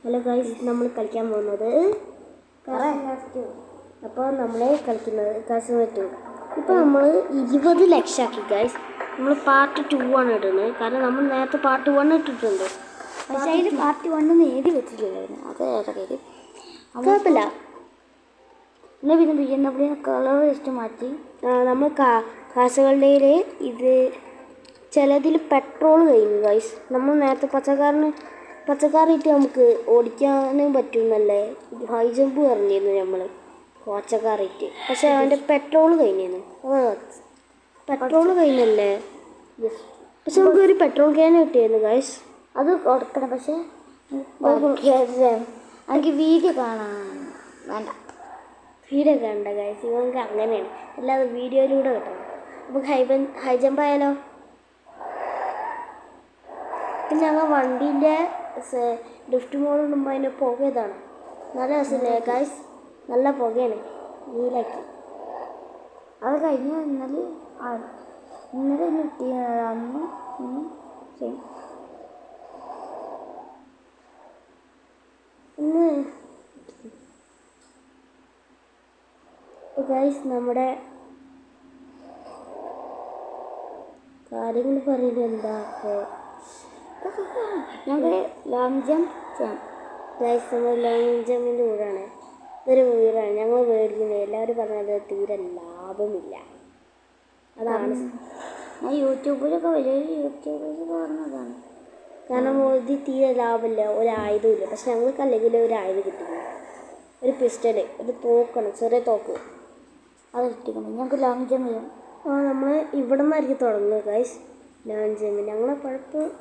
Hello guys, നമ്മൾ കളിക്കാൻ പോകുന്നത് അപ്പോൾ നമ്മൾ കളിക്കുന്നത് കാസിനോ. ഇപ്പോൾ നമ്മൾ 20 ലക്ഷമാക്കി ഗൈസ്. നമ്മൾ പാർട്ട് 2 ആണ് ഇടുന്നത്, കാരണം നമ്മൾ നേരത്തെ പാർട്ട് 1 ഇട്ടിട്ടുണ്ട്. പക്ഷേ അതിൽ പാർട്ട് 1 എഴുതി വെച്ചിട്ടില്ലായിരുന്നു. അത് ഏതൊക്കെ കുഴപ്പമില്ല. എന്നാൽ പിന്നെ BMW കളർ ജസ്റ്റ് മാറ്റി നമ്മൾ കാസുകളുടെ ഇത് ചിലതിൽ പെട്രോൾ കഴിഞ്ഞു ഗൈസ്. നമ്മൾ നേരത്തെ പച്ചക്കാറിട്ട് നമുക്ക് ഓടിക്കാനും പറ്റുമെന്നല്ലേ ഹൈ ജമ്പ് പറഞ്ഞിരുന്നു നമ്മൾ പച്ചക്കാറിട്ട്. പക്ഷെ അവൻ്റെ പെട്രോൾ കഴിഞ്ഞിരുന്നു. പെട്രോൾ കഴിഞ്ഞല്ലേ? പക്ഷെ നമുക്ക് ഒരു പെട്രോൾ ക്യാൻ കിട്ടിയായിരുന്നു ഗൈസ്. അത് കൊടുക്കണം. പക്ഷേ എനിക്ക് വീഡിയോ കാണാൻ വേണ്ട. വീഡിയോ കണ്ട ഗൈസ്, നിങ്ങൾക്ക് അങ്ങനെയാണ്, അല്ലാതെ വീഡിയോയിലൂടെ കിട്ടണം. നമുക്ക് ഹൈ ജമ്പ് ആയാലോ? പിന്നെ ഞങ്ങൾ വണ്ടീൻ്റെ ലിഫ്റ്റ് മോഡ് ഇടുമ്പോൾ അതിൻ്റെ പുക ഇതാണ്. നല്ല രസമില്ലേ ഗൈസ്? നല്ല പുകയാണ്, നീലാക്കി. അത് കഴിഞ്ഞ് ഇന്നലെ കിട്ടിയ അന്ന് ഗൈസ് നമ്മുടെ കാര്യങ്ങൾ പറയുന്നത് എന്താ? ഞങ്ങൾ ലോങ് ജമ്പ് ചെയ്യാം ഗൈസ്. നമ്മൾ ലോങ് ജമ്പിൻ്റെ വീടാണ്, ഇതൊരു വീടാണ് ഞങ്ങൾ മേടിക്കുന്നത്. എല്ലാവരും പറഞ്ഞത് തീരെ ലാഭമില്ല. അതാണ് ഞാൻ യൂട്യൂബിലൊക്കെ വലിയ യൂട്യൂബിൽ പറഞ്ഞതാണ്. കാരണം ഇത് തീരെ ലാഭമില്ല, ഒരായുധമില്ല. പക്ഷെ ഞങ്ങൾക്ക് അല്ലെങ്കിൽ ഒരു ആയുധം കിട്ടില്ല, ഒരു പിസ്റ്റല്, ഒരു തോക്കാണ്, ചെറിയ തോക്ക്, അത് കിട്ടിക്കണം. ഞങ്ങൾക്ക് ലോങ് ജമ്പ് ചെയ്യാം. നമ്മൾ ഇവിടെ നിന്നായിരിക്കും തുടങ്ങുന്നത് ഗൈസ് ലോങ് ജമ്പ്. ഞങ്ങൾ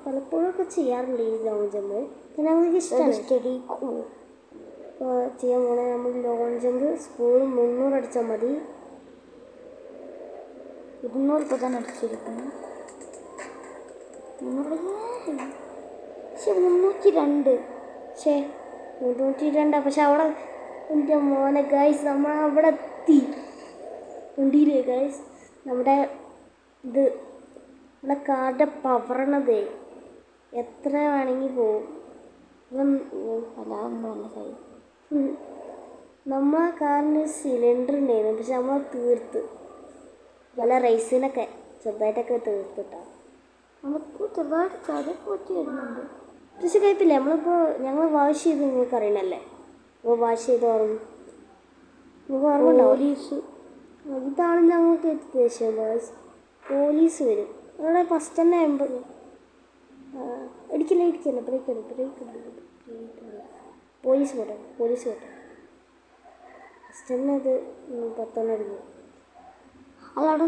പലപ്പോഴൊക്കെ ചെയ്യാറുണ്ട് ഈ ലോങ് ജമ്പ്. പിന്നെ ഞങ്ങൾക്ക് ഇഷ്ടമാണ്. ഇപ്പോൾ ചെയ്യാൻ പോണേ നമ്മൾ ലോങ് ജമ്പ് സ്പീഡ് 300 അടിച്ചാൽ മതി. 200 ഇപ്പോൾ തന്നെ അടിച്ചിരിക്കുന്നു. 302. പക്ഷേ 302. പക്ഷെ അവിടെ എൻ്റെ മോനെ ഗൈസ്, നമ്മൾ അവിടെ എത്തി. വണ്ടിയില്ലേ ഗൈസ്? നമ്മുടെ നമ്മുടെ കാറിൻ്റെ പവറണതേ എത്ര വേണമെങ്കിൽ പോവും. നമ്മളെ കാറിന് സിലിണ്ടർ ഉണ്ടായിരുന്നു, പക്ഷെ നമ്മൾ തീർത്ത് നല്ല റേസിനൊക്കെ ചെറുതായിട്ടൊക്കെ തീർത്തിട്ടാ. നമുക്ക് ചെറുതായിട്ട് ചതക്ക് പറ്റി വരുന്നുണ്ട്. പക്ഷെ കഴിപ്പില്ല. ഞങ്ങൾ വാഷ് ചെയ്ത് നിങ്ങൾക്ക് അറിയണല്ലേ. അപ്പോൾ വാഷ് ചെയ്ത് ഓർമ്മ പോലീസ് ഇതാണ് ഞങ്ങൾക്ക് ദേഷ്യം ബോയ്സ്. പോലീസ് വരും അവിടെ ഫസ്റ്റ് തന്നെ. ഇടിക്കില്ല ബ്രേക്ക്. പോലീസ് പോട്ടെ ഫസ്റ്റ് തന്നെ. അത് 10 അടിക്കും. അതവിടെ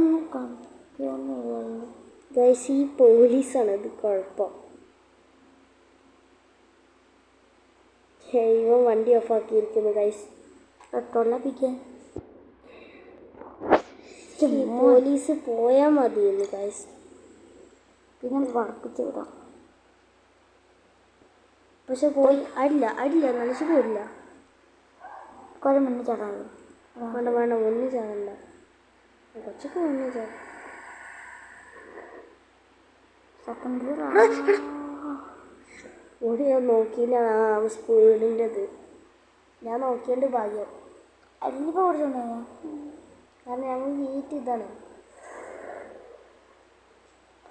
ഗൈസ്, ഈ പോലീസാണ് ഇത് കുഴപ്പം. ഇവ വണ്ടി ഓഫാക്കിയിരിക്കുന്നു ഗൈസ്. പെട്രോൾ ലഭിക്കാൻ പോലീസ് പോയാൽ മതിയെന്ന് ഗൈസ്. പിന്നെ വർക്കിച്ച് വിടാം. പക്ഷെ അടില്ല നനച്ച് പോയില്ല. കുറേ മുന്നേ ചാടാമല്ലോ. വേണ്ട മുന്നേ ചാടണ്ട, കുറച്ചൊക്കെ മുന്നേ ചാടും. ഓടി ഞാൻ നോക്കിയില്ല സ്പീഡിൻ്റെത്. ഞാൻ നോക്കിയതിൻ്റെ ഭാഗ്യം. അതിനിപ്പോൾ ഓടിച്ചുകൊണ്ടാണ്. കാരണം ഞങ്ങൾ വീട്ടിൽ ഇതാണ്.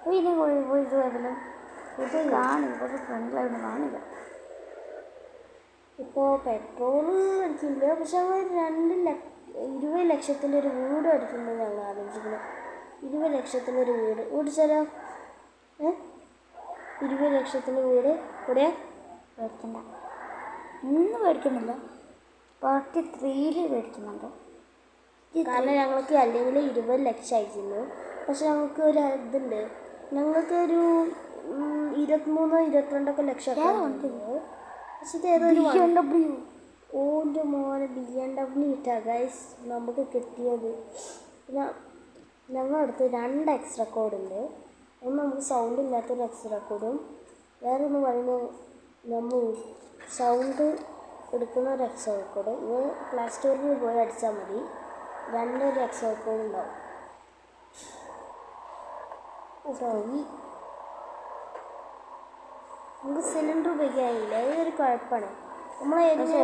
പിന്നെ പോയി കാണില്ല, കുറച്ച് ഫ്രണ്ടിലായിരുന്നു കാണില്ല. ഇപ്പോൾ പെട്രോൾ അടിക്കില്ല, പക്ഷെ അവർ 20 ലക്ഷത്തിൻ്റെ വീട് അടിക്കുമ്പോൾ ഞങ്ങൾ ആലോചിക്കുന്നത്. 20 ലക്ഷത്തിൻ്റെ വീട് ഓടിച്ചാലോ? 20 ലക്ഷത്തിൻ്റെ വീട് ഇവിടെ മേടിക്കണ്ട. ഒന്നും മേടിക്കുന്നില്ല. പാർട്ടി 3 മേടിക്കുന്നുണ്ട്. കാരണം ഞങ്ങൾക്ക് അല്ലെങ്കിൽ 20 ലക്ഷം അയച്ചിരുന്നു. പക്ഷെ ഞങ്ങൾക്ക് ഒരു ഇതുണ്ട്, ഞങ്ങൾക്ക് ഒരു 23-22 ലക്ഷം. പക്ഷെ ഇത് ഏതൊരു ഓൻ്റെ മോനെ BMW ഇട്ടാ ഗൈസ് നമുക്ക് കിട്ടിയത്. പിന്നെ ഞങ്ങളടുത്ത് 2 എക്സ്ട്രാ കോഡുണ്ട്. ഒന്ന് നമുക്ക് സൗണ്ട് ഇല്ലാത്തൊരു എക്സ്ട്രാ കോഡും, വേറെ ഒന്ന് പറയുന്നത് നമ്മൾ സൗണ്ട് എടുക്കുന്ന ഒരു എക്സ്ട്രാ കോഡ്. ഇത് പ്ലേ സ്റ്റോറിൽ പോയി അടിച്ചാൽ മതി. 2 എക്സ്ട്രാ കോഡ് ഉണ്ടാവും. നമുക്ക് സിലിണ്ടർ ഉപയോഗിക്കാനില്ല, ഇതൊരു കുഴപ്പമാണ്. നമ്മളെ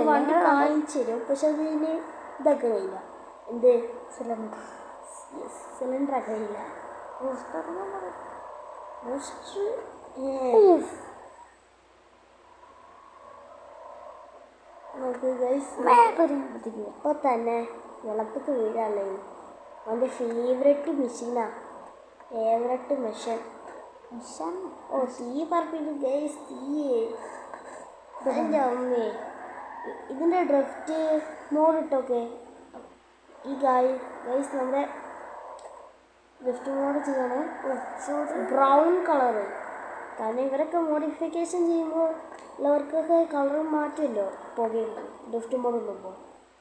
വണ്ടി കാണിച്ചു തരും, പക്ഷെ അതിന് ഇതൊക്കെ കഴിയില്ല. എന്ത് സിലിണ്ടർ സിലിണ്ടർ ഒക്കെ കഴിയില്ല. നോക്ക് ഗൈസ്, ഇപ്പൊ തന്നെ വെള്ളത്തേക്ക് വീഴാല്ലേ. അവൻ്റെ ഫേവററ്റ് മെഷീനാണ്, ഫേവററ്റ് മെഷീൻ. ഓ തീ പറപ്പിട്ട് ഗൈസ്, തീ എൻ്റെ അമ്മേ. ഇതിൻ്റെ ഡ്രിഫ്റ്റ് മോഡ് ഇട്ടോക്കെ. ഈ ഗൈസ് നമ്മുടെ ഡ്രിഫ്റ്റ് മോഡ് ചെയ്യണം ബ്രൗൺ കളറ്. കാരണം ഇവരൊക്കെ മോഡിഫിക്കേഷൻ ചെയ്യുമ്പോൾ ഉള്ളവർക്കൊക്കെ കളർ മാറ്റുമല്ലോ പുകയിൽ ഡ്രിഫ്റ്റ് മോഡ് ഇടുമ്പോൾ.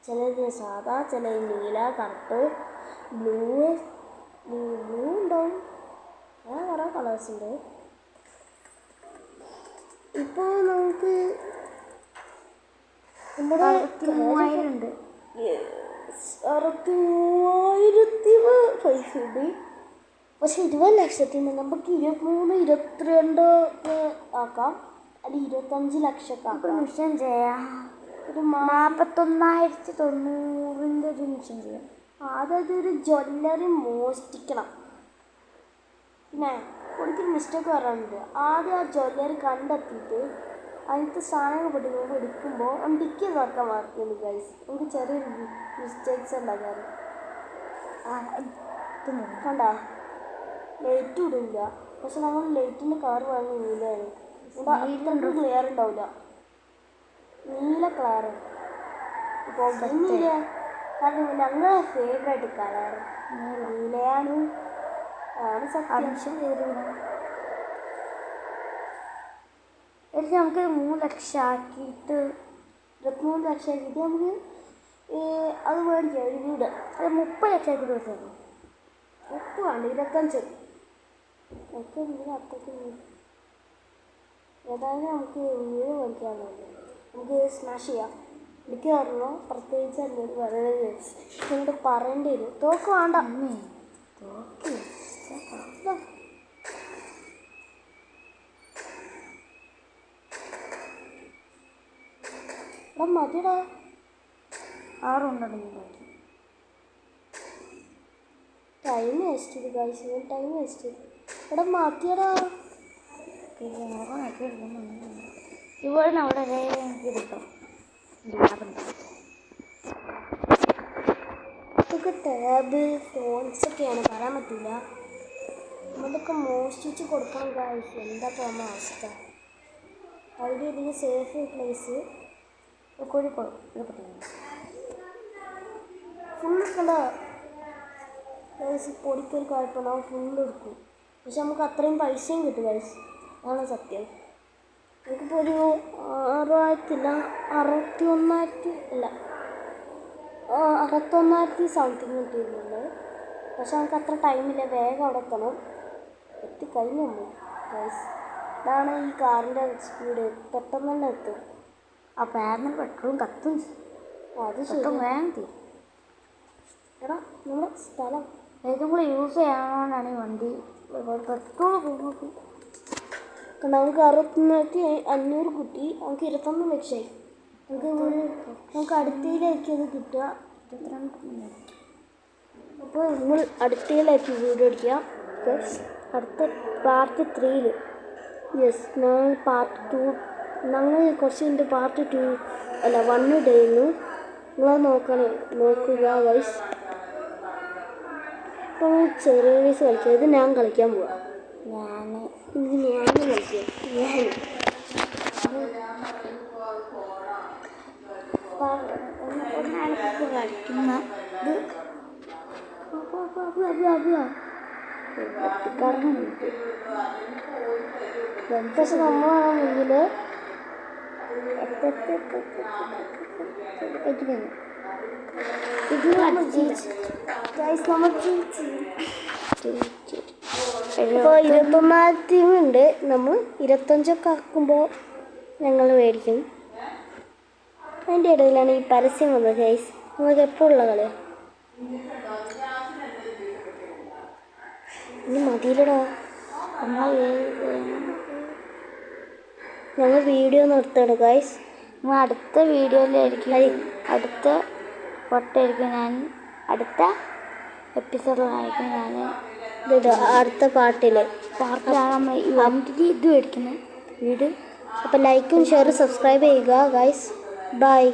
ചിലത് സാധാ, ചില നീല, കറുപ്പ്, ബ്ലൂ ഉണ്ടാവും. അങ്ങനെ കുറേ കളേഴ്സ് ഉണ്ട്. ഇപ്പോൾ നമുക്ക് നമ്മുടെ 63,000 പൈസ ഉണ്ട്. പക്ഷെ 20 ലക്ഷത്തിന് നമുക്ക് 23, 22 ആക്കാം, അല്ലെങ്കിൽ 25 ലക്ഷമൊക്കെ ആക്കാം. മിഷൻ ചെയ്യാം. ഒരു 41,900 ഒരു മിഷൻ ചെയ്യാം. അതായത് ഒരു ജ്വല്ലറി മോഷ്ടിക്കണം. പിന്നെ ഒരിക്കലും മിസ്റ്റേക്ക് വരാറുണ്ട്. ആദ്യം ആ ജ്വല്ലറി കണ്ടെത്തിയിട്ട് അതിനകത്ത് സാധനങ്ങൾ പൊട്ടിക്കുമ്പോൾ എടുക്കുമ്പോൾ ഡിക്കി തുറക്കാൻ മാറുന്നു ഗൈസ്. നമുക്ക് ചെറിയൊരു മിസ്റ്റേക്സ് ഉണ്ടാകാറ്. കണ്ടാ ലൈറ്റ് ഇടില്ല, പക്ഷെ നമ്മൾ ലൈറ്റിൻ്റെ കളർ വാങ്ങി നീലയാണ്. അത്രയ്ക്ക് ക്ലിയർ ഉണ്ടാവില്ല, നീല കളറ്. ഇപ്പോൾ നീല കാരണം ഞങ്ങളുടെ ഫേവറേറ്റ് കളർ നീലയാണ്. ആണ് സത്യം. എന്നിട്ട് നമുക്ക് 3 ലക്ഷം ആക്കിയിട്ട് 23 ലക്ഷം ആക്കിയിട്ട് നമുക്ക് അത് മേടിക്കാം, ഒരു വീട്. അത് 30 ലക്ഷം ആക്കിയിട്ട് കൊടുത്തു. ഉപ്പ് വേണ്ട, 25. നമുക്ക് വീട് അത്രയ്ക്ക് ഏതായാലും നമുക്ക് വീട് മേടിക്കാറുണ്ട്. നമുക്ക് സ്മാഷ് ചെയ്യാം. എനിക്ക് പറഞ്ഞോ പ്രത്യേകിച്ച് എന്തെങ്കിലും വളരെ എന്നോട് പറയേണ്ടി വരും. തോക്ക് വേണ്ട. തോക്ക് എടാ മതിടാ, 6 ഉണ്ടെങ്കിൽ ടൈം വേസ്റ്റ് ചെയ്ത് ഗൈസ്, ടൈം വേസ്റ്റ് ചെയ്തു. എടാ മതിയടാ. ഇവിടെ നമ്മുടെ കിട്ടും. ഇതൊക്കെ ടാബ് ഫോൺസൊക്കെയാണ്, പറയാൻ പറ്റില്ല. നമ്മളിതൊക്കെ മോഷ്ടിച്ച് കൊടുക്കണം ഗൈസ്. എന്താ പോകുന്ന അവസ്ഥ. അവിടെ ഇതിന് safe place Kozhikode full colour guys. പൊടിക്കൊരു കുഴപ്പമുണ്ടാവും, ഫുള്ള് എടുക്കും. പക്ഷെ നമുക്ക് അത്രയും പൈസയും കിട്ടും ഗൈസ്, അതാണ് സത്യം. നമുക്കിപ്പോൾ ഒരു 61,000 സംതിങ് കിട്ടിയിട്ടുണ്ട്. പക്ഷെ നമുക്ക് അത്ര ടൈമില്ല, വേഗം അവിടെ എത്തണം. എത്തിക്കഴിഞ്ഞു നമ്മൾ ഗൈസ്. ഇതാണ് ഈ കാറിൻ്റെ സ്പീഡ്, പെട്ടെന്ന് തന്നെ എത്തും. ആ പേരിന് പെട്രോളും കത്തും. അത് ശരി. വേഗം തീരും. എടാ നമ്മുടെ സ്ഥലം ഏറ്റവും കൂടുതൽ യൂസ് ചെയ്യാനാണ് ഈ വണ്ടി. പെട്രോൾ പോകുന്നത്. നമുക്ക് 61,500 കിട്ടി. നമുക്ക് 21 ലക്ഷമായി. നമുക്ക് അടുത്തയിലായിരിക്കും അത് കിട്ടുക. അപ്പോൾ നമ്മൾ അടുത്തയിലായിരിക്കും വീഡിയോ അടിക്കുക. അടുത്ത പാർട്ട് 3 യെസ്. ഞങ്ങൾ പാർട്ട് 2 ഞങ്ങൾ കുറച്ച് കഴിഞ്ഞിട്ട് പാർട്ട് 2 അല്ല 1 ഇടുന്നു. നോക്കുക ഗൈസ്. അപ്പോൾ ചെറിയ വയസ്സ് കളിക്കുക. ഇത് ഞാൻ കളിക്കാൻ പോവാം. ഞാൻ കളിക്കാം. കളിക്കുന്ന പക്ഷെ നമ്മളാണെങ്കിൽ ഇപ്പോൾ 21,000 ഉണ്ട്. നമ്മൾ 25 ആക്കുമ്പോൾ ഞങ്ങൾ മേടിക്കും. അതിൻ്റെ ഇടയിലാണ് ഈ പരസ്യം വന്നത് ഗൈസ്. നിങ്ങൾക്ക് എപ്പോൾ ഉള്ള കളി ഇനി മതിയിലടാ. ഞങ്ങൾ വീഡിയോ നിർത്തണം ഗൈസ്. നമ്മൾ അടുത്ത വീഡിയോയിലായിരിക്കും, അടുത്ത ഫോട്ടോയായിരിക്കും ഞാൻ, അടുത്ത എപ്പിസോഡിലായിരിക്കും ഞാൻ അടുത്ത പാർട്ടിലാണ് നമ്മൾ വണ്ടിക്ക് ഇത് മേടിക്കുന്നത് വീട്. അപ്പോൾ ലൈക്കും ഷെയറും സബ്സ്ക്രൈബ് ചെയ്യുക ഗൈസ്. ബൈ.